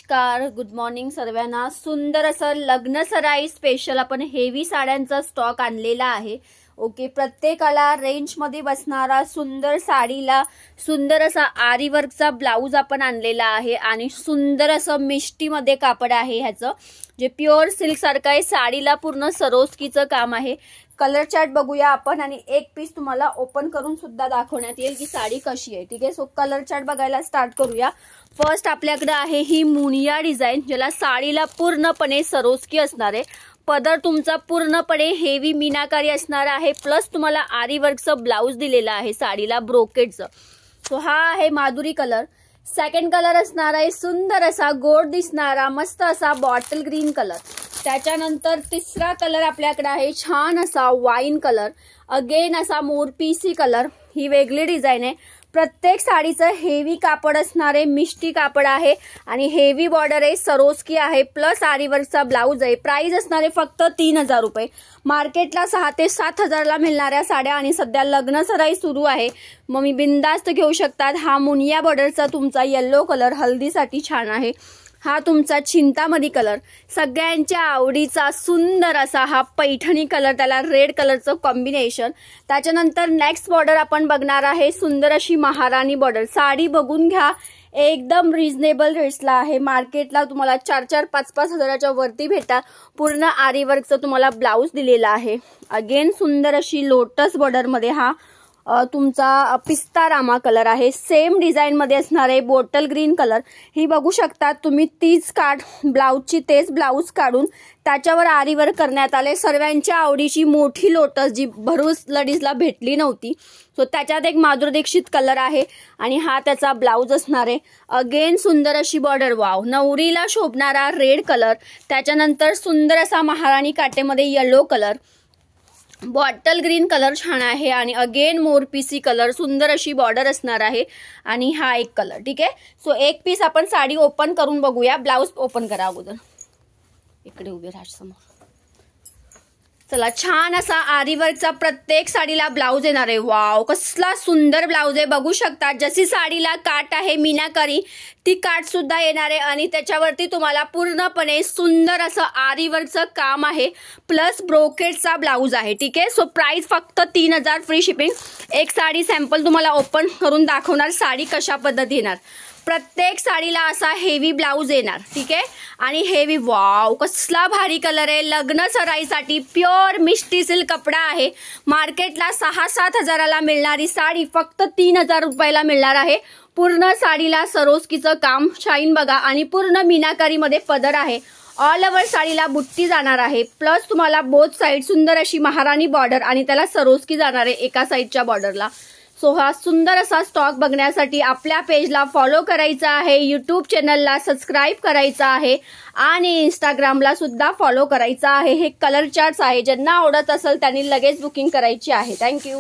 नमस्कार, good morning सर्वांना। सुंदर असं लग्न सराई स्पेशल आपण हेवी साड्यांचा स्टॉक आणलेला आहे। ओके, प्रत्येकाला रेंज मध्ये बसणारा सुंदर साडीला सुंदर असा आरी वर्कचा ब्लाउज आपण आणलेला आहे आणि सुंदर असं मिष्टी मध्ये कापड आहे। ह्याचं जे प्युअर सिल्क सारखं आहे, साडीला पूर्ण सरोस्कीचं काम आहे। कलर चार्ट बघूया आपण आणि एक पीस तुम्हाला ओपन करून सुद्धा दाखवण्यात येईल की साडी कशी आहे। ठीक आहे, सो कलर चार्ट बघायला स्टार्ट करूया। फर्स्ट आपल्याकडे आहे ही मुनिया डिझाइन, ज्याला साडीला पूर्णपणे सरोस्की असणार आहे। पदर तुमचा पूर्णपणे हेवी मीनाकारी असणार आहे, प्लस तुम्हाला आरी वर्कचं ब्लाउज दिलेला आहे साडीला ब्रोकेडचं। सो हा आहे माधुरी कलर। सेकंड कलर असणार आहे सुंदर असा गोड दिसणारा मस्त असा बॉटल ग्रीन कलर। त्याच्यानंतर तिसरा कलर आपल्याकडे आहे छान असा वाईन कलर, अगेन असा मोरपीसी कलर। ही वेगळी डिझाइन आहे। प्रत्येक साडीचं हेवी कापड असणारे मिष्टी कापड आहे आणि हेवी बॉर्डर आहे, सरोस्की आहे, प्लस आरी वर्कचा ब्लाउज आहे। प्राइस असणारे फक्त 3000 रुपये। मार्केटला 6 ते 7000 ला मिळणाऱ्या साड्या आणि सध्या लग्न सराई सुरू आहे, मग मी बिंदास्त घेऊ शकतात। हा मुनिया बॉर्डरचा तुमचा येलो कलर हल्दीसाठी छान आहे। हा तुमचा चिंतामणी कलर, सगळ्यांच्या आवडीचा सुंदर असा हा पैठणी कलर, त्याला रेड कलरचं कॉम्बिनेशन। त्याच्यानंतर नेक्स्ट बॉर्डर आपण बघणार आहे सुंदर अशी महाराणी बॉर्डर। साडी बघून घ्या, एकदम रिझनेबल रेट्सला आहे। मार्केटला तुम्हाला 4-4, 5-5 हजाराच्या वरती भेटतात। पूर्ण आरी वर्कचं तुम्हाला ब्लाउज दिलेला आहे। अगेन सुंदर अशी लोटस बॉर्डर मध्ये हा तुमचा पिस्ता रामा कलर आहे। सेम डिझाइन मध्ये असणार आहे बॉटल ग्रीन कलर। ही बघू शकता तुम्ही, तीच ब्लाउजची तेच ब्लाउज काढून त्याच्यावर आरी वर्क करण्यात आले। सर्वांच्या आवडीची मोठी लोटस जी भरूच लेडीजला भेटली नव्हती, सो त्याच्यात एक माधुरी दीक्षित कलर आहे आणि हा त्याचा ब्लाउज असणार आहे। अगेन सुंदर अशी बॉर्डर, वाव, नवरीला शोभणारा रेड कलर। त्याच्यानंतर सुंदर असा महाराणी काटेमध्ये yellow colour, bottle green colour छान आहे आणि अगेन मोरपीसी कलर, सुंदर अशी बॉर्डर असणार आहे आणि हा एक कलर। ठीक आहे, सो एक पीस आपण साडी ओपन करून बघूया। ब्लाउज ओपन करा अगोदर, इकडे उभे राहा समोर। चला, छान असा आरी वर्कचा प्रत्येक साडीला ब्लाउज येणार आहे। वाव, कसला सुंदर ब्लाउज आहे, बघू शकता। जशी साडीला काट आहे मीनाकारी, ती काट सुद्धा येणार आहे आणि त्याच्यावरती तुम्हाला पूर्णपणे सुंदर असं आरी वर्कचं काम आहे, प्लस ब्रोकेडचा ब्लाउज आहे। ठीक आहे, सो प्राइस फक्त 3000 फ्री शिपिंग। एक साडी सॅम्पल तुम्हाला ओपन करून दाखवणार साडी कशा पद्धती येणार। प्रत्येक साडीला असा हेवी ब्लाउज येणार। ठीक आहे, आणि हेवी, वाव, कसला भारी कलर आहे। लग्न सराईसाठी प्युअर मिष्टी सिल्क कपडा आहे। मार्केटला 6-7 हजाराला मिळणारी साडी फक्त 3000 रुपयाला मिळणार आहे। पूर्ण साडीला सरोस्कीचं काम, शाईन बघा, आणि पूर्ण मीनाकारी मध्ये पदर आहे। ऑल ओव्हर साडीला बुट्टी जाणार आहे, प्लस तुम्हाला बोथ साइड सुंदर अशी महाराणी बॉर्डर आणि त्याला सरोस्की जाणार आहे एका साइडच्या बॉर्डरला। सो हा सुंदर असा स्टॉक बघण्यासाठी आपल्या पेजला फॉलो करायचा आहे, यूट्यूब चॅनलला सबस्क्राईब करायचा आहे आणि इंस्टाग्रामला सुद्धा फॉलो करायचा आहे। हे कलर चार्ट्स आहे, ज्यांना आवडत असेल त्यांनी लगेच बुकिंग करायची आहे। थँक्यू।